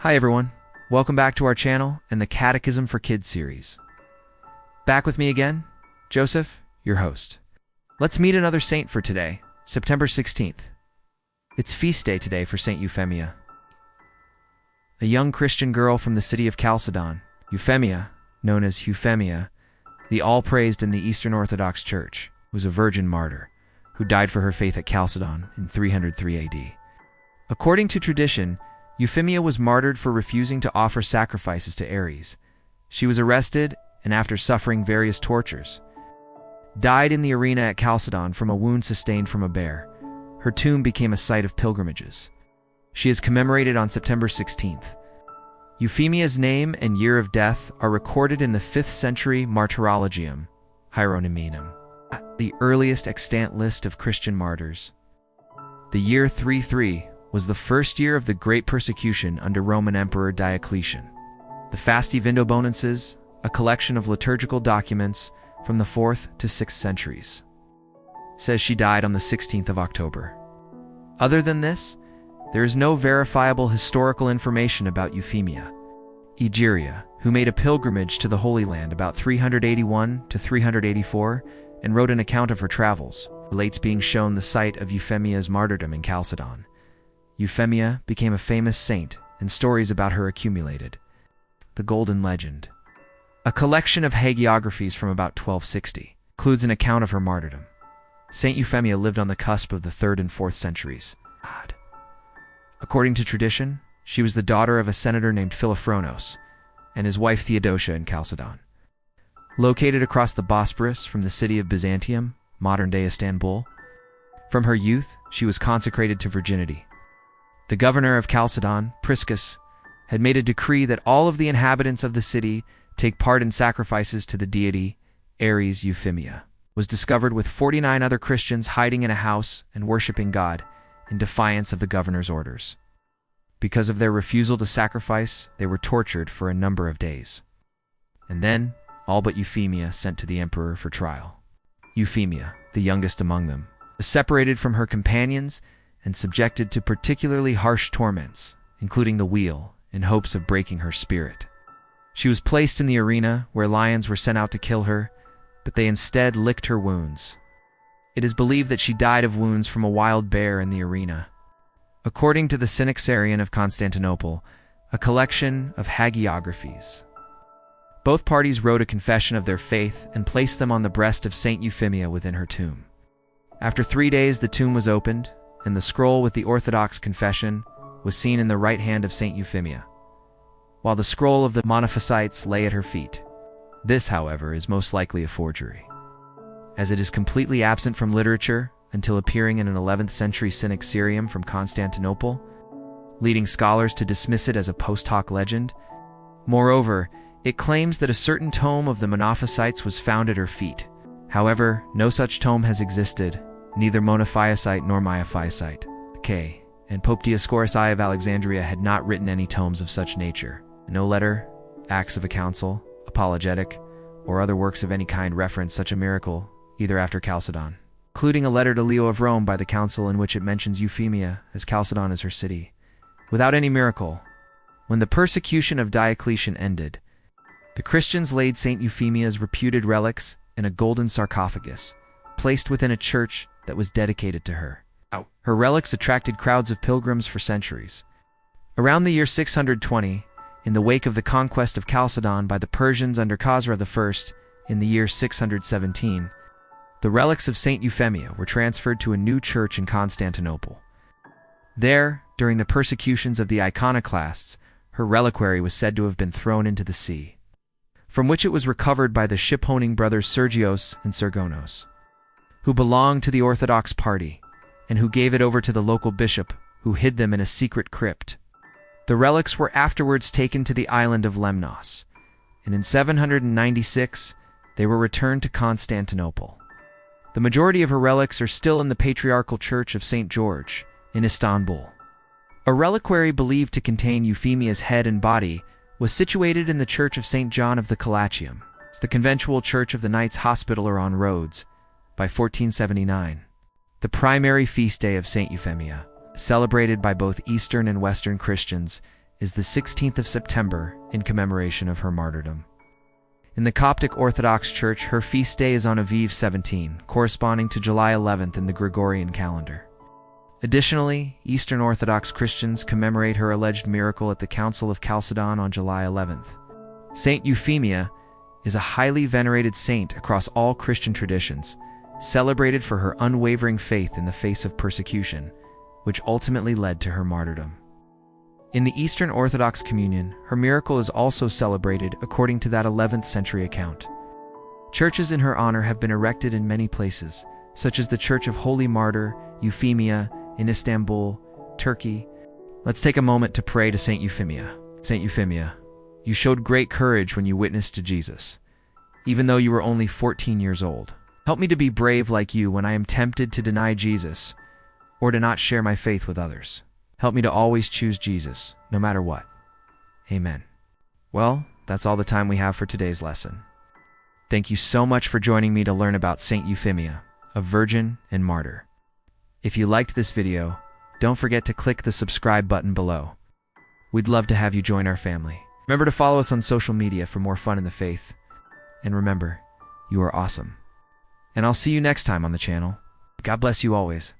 Hi everyone, welcome back to our channel and the Catechism for Kids series. Back with me again, Joseph, your host. Let's meet another saint for today, September 16th. It's feast day today for Saint Euphemia. A young Christian girl from the city of Chalcedon, Euphemia, known as Euphemia, the all-praised in the Eastern Orthodox Church, was a virgin martyr who died for her faith at Chalcedon in 303 AD. According to tradition, Euphemia was martyred for refusing to offer sacrifices to Ares. She was arrested and, after suffering various tortures, died in the arena at Chalcedon from a wound sustained from a bear. Her tomb became a site of pilgrimages. She is commemorated on September 16th. Euphemia's name and year of death are recorded in the 5th century Martyrologium, Hieronyminum, the earliest extant list of Christian martyrs. The year 33 was the first year of the Great Persecution under Roman Emperor Diocletian. The Fasti Vindobonenses, a collection of liturgical documents from the 4th to 6th centuries, says she died on the 16th of October. Other than this, there is no verifiable historical information about Euphemia. Egeria, who made a pilgrimage to the Holy Land about 381 to 384 and wrote an account of her travels, relates being shown the site of Euphemia's martyrdom in Chalcedon. Euphemia became a famous saint, and stories about her accumulated. The Golden Legend, a collection of hagiographies from about 1260, includes an account of her martyrdom. Saint Euphemia lived on the cusp of the 3rd and 4th centuries. According to tradition, she was the daughter of a senator named Philophronos and his wife Theodosia in Chalcedon. Located across the Bosporus from the city of Byzantium, modern-day Istanbul, from her youth, she was consecrated to virginity. The governor of Chalcedon, Priscus, had made a decree that all of the inhabitants of the city take part in sacrifices to the deity Ares. Euphemia was discovered with 49 other Christians hiding in a house and worshiping God in defiance of the governor's orders. Because of their refusal to sacrifice, they were tortured for a number of days. And then, all but Euphemia sent to the emperor for trial. Euphemia, the youngest among them, was separated from her companions and subjected to particularly harsh torments, including the wheel, in hopes of breaking her spirit. She was placed in the arena where lions were sent out to kill her, but they instead licked her wounds. It is believed that she died of wounds from a wild bear in the arena. According to the Synaxarion of Constantinople, a collection of hagiographies, both parties wrote a confession of their faith and placed them on the breast of Saint Euphemia within her tomb. After 3 days, the tomb was opened, and the scroll with the Orthodox confession was seen in the right hand of Saint Euphemia, while the scroll of the Monophysites lay at her feet. This, however, is most likely a forgery, as it is completely absent from literature until appearing in an 11th century Synaxarium from Constantinople, leading scholars to dismiss it as a post hoc legend. Moreover, it claims that a certain tome of the Monophysites was found at her feet. However, no such tome has existed, neither Monophysite nor Miaphysite. And Pope Dioscorus I of Alexandria had not written any tomes of such nature. No letter, acts of a council, apologetic, or other works of any kind reference such a miracle, either after Chalcedon, including a letter to Leo of Rome by the council in which it mentions Euphemia as Chalcedon as her city. Without any miracle, when the persecution of Diocletian ended, the Christians laid Saint Euphemia's reputed relics in a golden sarcophagus, placed within a church that was dedicated to her. Her relics attracted crowds of pilgrims for centuries. Around the year 620, in the wake of the conquest of Chalcedon by the Persians under Khosrow I in the year 617, the relics of Saint Euphemia were transferred to a new church in Constantinople. There, during the persecutions of the iconoclasts, her reliquary was said to have been thrown into the sea, from which it was recovered by the ship-owning brothers Sergios and Sergonos, who belonged to the Orthodox party, and who gave it over to the local bishop, who hid them in a secret crypt. The relics were afterwards taken to the island of Lemnos, and in 796 they were returned to Constantinople. The majority of her relics are still in the Patriarchal Church of St. George in Istanbul. A reliquary believed to contain Euphemia's head and body was situated in the Church of St. John of the Colatium, the conventual church of the Knights Hospitaller on Rhodes, by 1479. The primary feast day of Saint Euphemia, celebrated by both Eastern and Western Christians, is the 16th of September in commemoration of her martyrdom. In the Coptic Orthodox Church, her feast day is on Aviv 17, corresponding to July 11th in the Gregorian calendar. Additionally, Eastern Orthodox Christians commemorate her alleged miracle at the Council of Chalcedon on July 11th. Saint Euphemia is a highly venerated saint across all Christian traditions, celebrated for her unwavering faith in the face of persecution, which ultimately led to her martyrdom. In the Eastern Orthodox Communion, her miracle is also celebrated according to that 11th century account. Churches in her honor have been erected in many places, such as the Church of Holy Martyr, Euphemia, in Istanbul, Turkey. Let's take a moment to pray to Saint Euphemia. Saint Euphemia, you showed great courage when you witnessed to Jesus, even though you were only 14 years old. Help me to be brave like you when I am tempted to deny Jesus or to not share my faith with others. Help me to always choose Jesus, no matter what. Amen. Well, that's all the time we have for today's lesson. Thank you so much for joining me to learn about Saint Euphemia, a virgin and martyr. If you liked this video, don't forget to click the subscribe button below. We'd love to have you join our family. Remember to follow us on social media for more fun in the faith. And remember, you are awesome. And I'll see you next time on the channel. God bless you always.